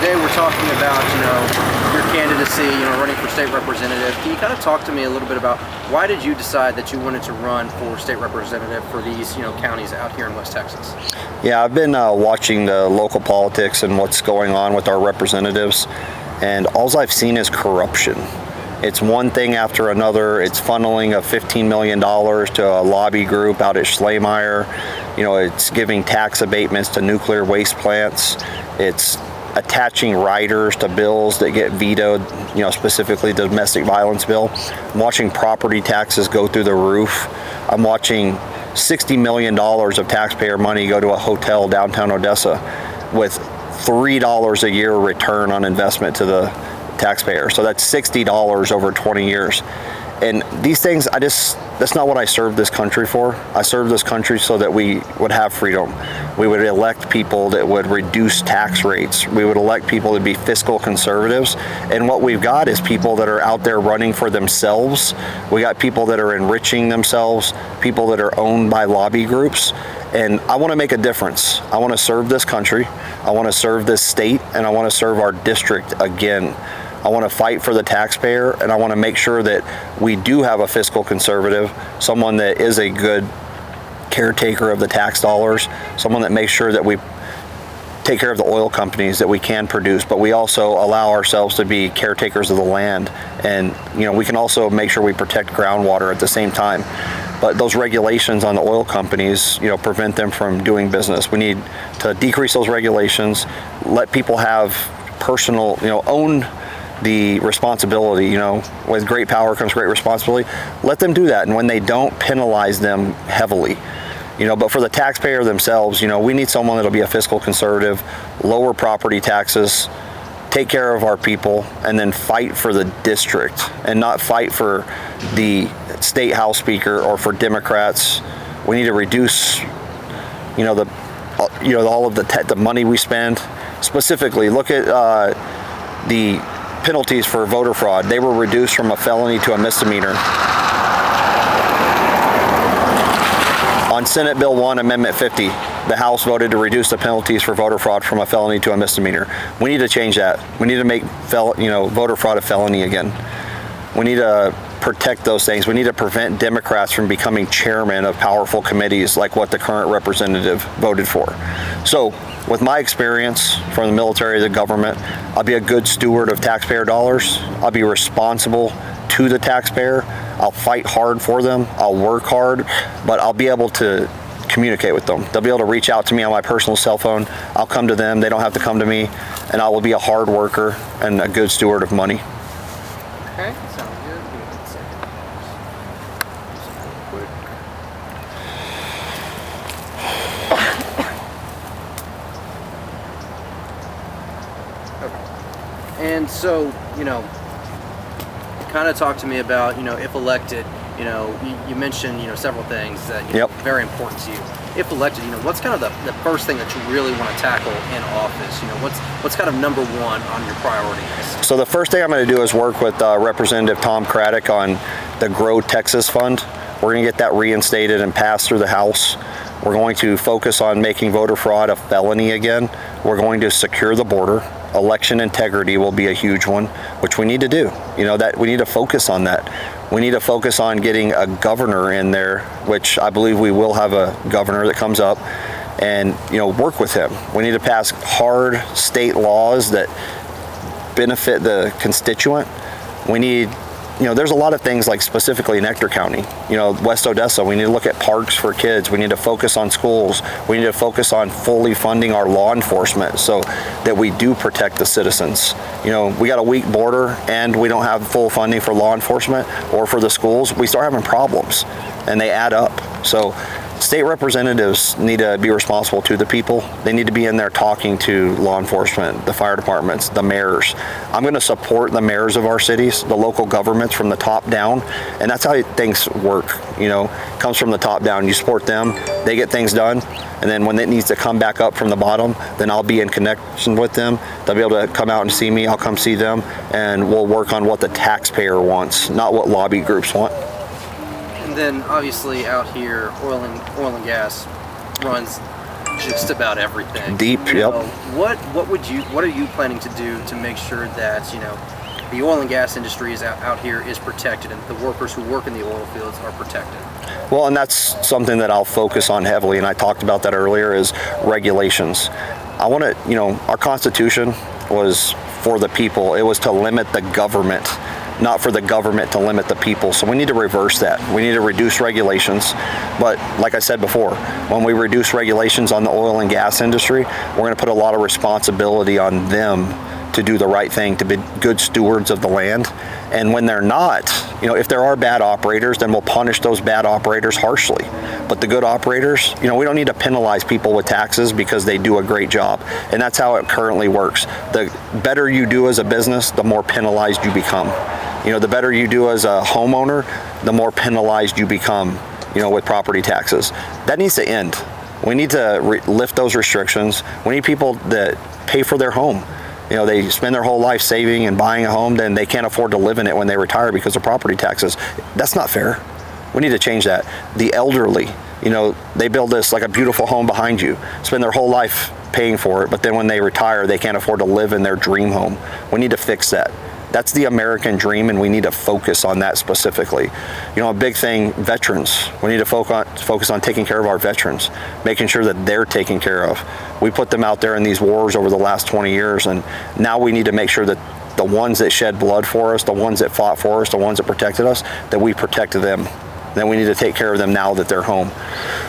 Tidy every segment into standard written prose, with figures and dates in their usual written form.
today we're talking about, your candidacy, running for state representative. Can you kind of talk to me a little bit about why did you decide that you wanted to run for state representative for these, counties out here in West Texas? Yeah, I've been watching the local politics and what's going on with our representatives, and all I've seen is corruption. It's one thing after another. It's funneling of $15 million to a lobby group out at Schleiermacher. It's giving tax abatements to nuclear waste plants. It's attaching riders to bills that get vetoed, specifically the domestic violence bill. I'm watching property taxes go through the roof. I'm watching $60 million of taxpayer money go to a hotel downtown Odessa with $3 a year return on investment to the taxpayer. So that's $60 over 20 years. And these things, that's not what I served this country for. I served this country so that we would have freedom. We would elect people that would reduce tax rates. We would elect people to be fiscal conservatives. And what we've got is people that are out there running for themselves. We got people that are enriching themselves, people that are owned by lobby groups. And I want to make a difference. I want to serve this country. I want to serve this state, and I want to serve our district again. I want to fight for the taxpayer, and I want to make sure that we do have a fiscal conservative, someone that is a good caretaker of the tax dollars, someone that makes sure that we take care of the oil companies that we can produce, but we also allow ourselves to be caretakers of the land. And, we can also make sure we protect groundwater at the same time. But those regulations on the oil companies, prevent them from doing business. We need to decrease those regulations, let people have personal, own the responsibility. With great power comes great responsibility. Let them do that, and when they don't, penalize them heavily. But for the taxpayer themselves, we need someone that'll be a fiscal conservative, lower property taxes, take care of our people, and then fight for the district and not fight for the state house speaker or for Democrats. We need to reduce, all of the money we spend. Specifically, look at the penalties for voter fraud. They were reduced from a felony to a misdemeanor. On Senate Bill 1, Amendment 50, the House voted to reduce the penalties for voter fraud from a felony to a misdemeanor. We need to change that. We need to make voter fraud a felony again. We need to protect those things. We need to prevent Democrats from becoming chairmen of powerful committees like what the current representative voted for. So, with my experience from the military, the government, I'll be a good steward of taxpayer dollars. I'll be responsible to the taxpayer. I'll fight hard for them. I'll work hard, but I'll be able to communicate with them. They'll be able to reach out to me on my personal cell phone. I'll come to them. They don't have to come to me. And I will be a hard worker and a good steward of money. Okay, sounds good. Give me 1 second. Just quick. Okay. And so, kind of talk to me about, if elected, you mentioned, several things that very important to you. If elected, what's kind of the first thing that you really want to tackle in office? What's kind of number one on your priorities? So the first thing I'm going to do is work with Representative Tom Craddock on the Grow Texas Fund. We're going to get that reinstated and passed through the House. We're going to focus on making voter fraud a felony again. We're going to secure the border. Election integrity will be a huge one, which we need to do. That we need to focus on that. We need to focus on getting a governor in there, which I believe we will have a governor that comes up, and work with him. We need to pass hard state laws that benefit the constituent. We need, there's a lot of things, like specifically in Ector County, West Odessa, we need to look at parks for kids. We need to focus on schools. We need to focus on fully funding our law enforcement so that we do protect the citizens. We got a weak border and we don't have full funding for law enforcement or for the schools. We start having problems and they add up. So state representatives need to be responsible to the people. They need to be in there talking to law enforcement, the fire departments, the mayors. I'm going to support the mayors of our cities, the local governments from the top down, and that's how things work. It comes from the top down. You support them, they get things done, and then when it needs to come back up from the bottom, then I'll be in connection with them. They'll be able to come out and see me. I'll come see them, and we'll work on what the taxpayer wants, not what lobby groups want. And then obviously out here, oil and gas runs just about everything. Deep, You yep. know, what are you planning to do to make sure that, you know, the oil and gas industry is out here is protected and the workers who work in the oil fields are protected? Well, and that's something that I'll focus on heavily, and I talked about that earlier, is regulations. I want to, you know, our Constitution was for the people. It was to limit the government, not for the government to limit the people. So we need to reverse that. We need to reduce regulations. But like I said before, when we reduce regulations on the oil and gas industry, we're going to put a lot of responsibility on them to do the right thing, to be good stewards of the land. And when they're not, you know, if there are bad operators, then we'll punish those bad operators harshly. But the good operators, you know, we don't need to penalize people with taxes because they do a great job. And that's how it currently works. The better you do as a business, the more penalized you become. You know, the better you do as a homeowner, the more penalized you become, you know, with property taxes. That needs to end. We need to lift those restrictions. We need people that pay for their home. You know, they spend their whole life saving and buying a home, then they can't afford to live in it when they retire because of property taxes. That's not fair. We need to change that. The elderly, you know, they build this like a beautiful home behind you, spend their whole life paying for it, but then when they retire, they can't afford to live in their dream home. We need to fix that. That's the American dream, and we need to focus on that specifically. You know, a big thing, veterans. We need to focus on taking care of our veterans, making sure that they're taken care of. We put them out there in these wars over the last 20 years, and now we need to make sure that the ones that shed blood for us, the ones that fought for us, the ones that protected us, that we protected them. Then we need to take care of them now that they're home.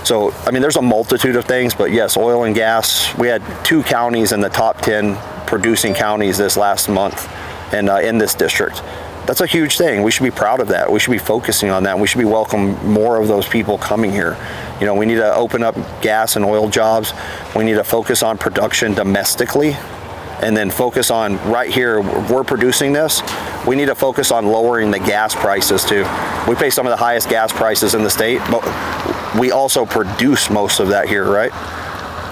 So, I mean, there's a multitude of things, but yes, oil and gas. We had 2 counties in the top 10 producing counties this last month. And in this district. That's a huge thing. We should be proud of that. We should be focusing on that. We should be welcoming more of those people coming here. You know, we need to open up gas and oil jobs. We need to focus on production domestically, and then focus on right here, we're producing this. We need to focus on lowering the gas prices too. We pay some of the highest gas prices in the state, but we also produce most of that here, right?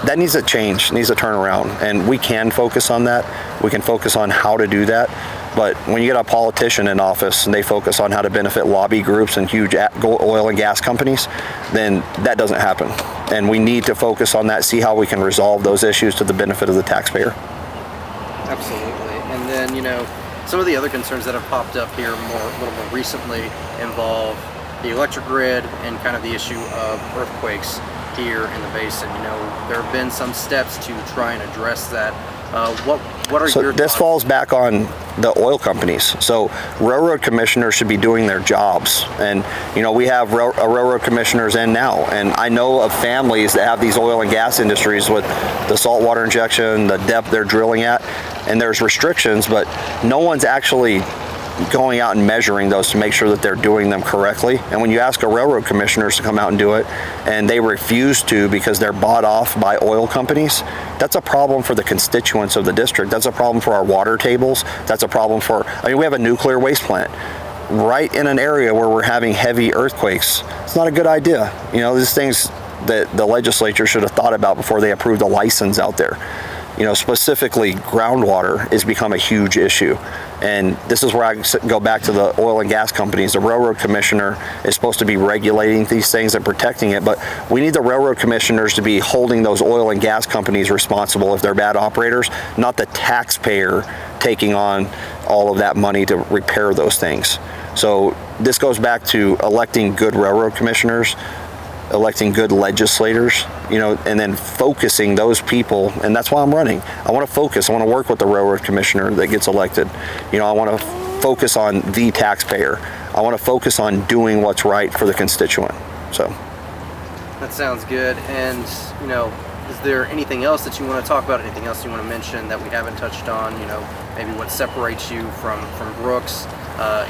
That needs to change, needs to turn around, and we can focus on that. We can focus on how to do that. But when you get a politician in office and they focus on how to benefit lobby groups and huge oil and gas companies, then that doesn't happen. And we need to focus on that, see how we can resolve those issues to the benefit of the taxpayer. Absolutely. And then, you know, some of the other concerns that have popped up here a little more recently involve the electric grid and kind of the issue of earthquakes here in the basin. You know, there have been some steps to try and address that. What are your thoughts? This falls back on the oil companies. So railroad commissioners should be doing their jobs. And, you know, we have railroad commissioners in now. And I know of families that have these oil and gas industries with the saltwater injection, the depth they're drilling at, and there's restrictions, but no one's actually going out and measuring those to make sure that they're doing them correctly. And when you ask a railroad commissioners to come out and do it, and they refuse to because they're bought off by oil companies, that's a problem for the constituents of the district. That's a problem for our water tables. That's a problem for, I mean, we have a nuclear waste plant right in an area where we're having heavy earthquakes. It's not a good idea. You know, these things that the legislature should have thought about before they approved a license out there. You know, specifically groundwater has become a huge issue. And this is where I go back to the oil and gas companies. The railroad commissioner is supposed to be regulating these things and protecting it, but we need the railroad commissioners to be holding those oil and gas companies responsible if they're bad operators, not the taxpayer taking on all of that money to repair those things. So this goes back to electing good railroad commissioners, electing good legislators, you know, and then focusing those people. And that's why I'm running. I want to focus. I want to work with the railroad commissioner that gets elected. You know, I want to focus on the taxpayer. I want to focus on doing what's right for the constituent. So that sounds good. And, you know, is there anything else that you want to talk about? Anything else you want to mention that we haven't touched on? You know, maybe what separates you from Brooks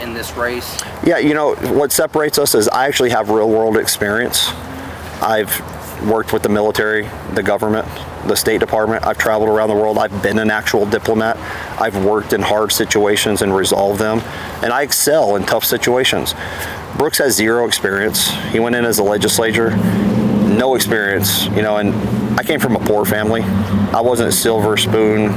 in this race? Yeah, you know, what separates us is I actually have real world experience. I've worked with the military, the government, the State Department. I've traveled around the world. I've been an actual diplomat. I've worked in hard situations and resolved them. And I excel in tough situations. Brooks has zero experience. He went in as a legislator, no experience, you know, and I came from a poor family. I wasn't silver spoon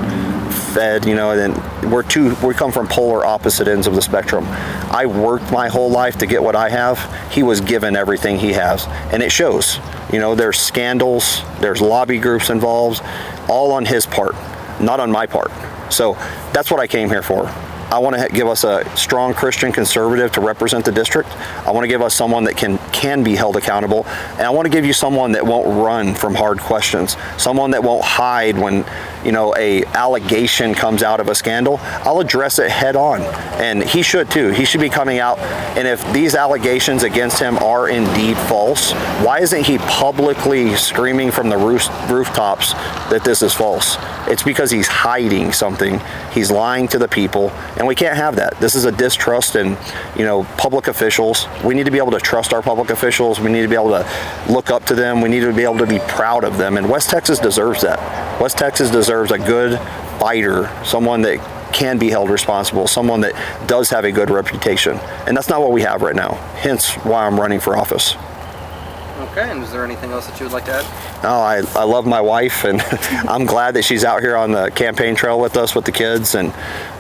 fed, you know, and we come from polar opposite ends of the spectrum. I worked my whole life to get what I have. He was given everything he has, and it shows. You know, there's scandals, there's lobby groups involved, all on his part, not on my part. So that's what I came here for. I want to give us a strong Christian conservative to represent the district. I want to give us someone that can be held accountable. And I want to give you someone that won't run from hard questions, someone that won't hide when, you know, a allegation comes out of a scandal. I'll address it head on. And he should too. He should be coming out. And if these allegations against him are indeed false, why isn't he publicly screaming from the rooftops that this is false? It's because he's hiding something. He's lying to the people. And we can't have that. This is a distrust in, you know, public officials. We need to be able to trust our public officials. We need to be able to look up to them. We need to be able to be proud of them. And West Texas deserves that. West Texas deserves a good fighter, someone that can be held responsible, someone that does have a good reputation. And that's not what we have right now. Hence why I'm running for office. Okay, and is there anything else that you would like to add? Oh, I love my wife, and I'm glad that she's out here on the campaign trail with us with the kids, and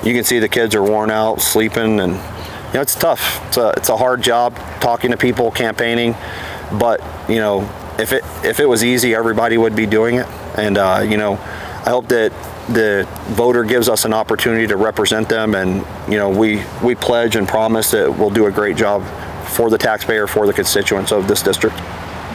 you can see the kids are worn out, sleeping, and you know, it's tough. It's a hard job talking to people, campaigning, but you know, if it was easy, everybody would be doing it. And you know, I hope that the voter gives us an opportunity to represent them, and you know, we pledge and promise that we'll do a great job for the taxpayer, for the constituents of this district.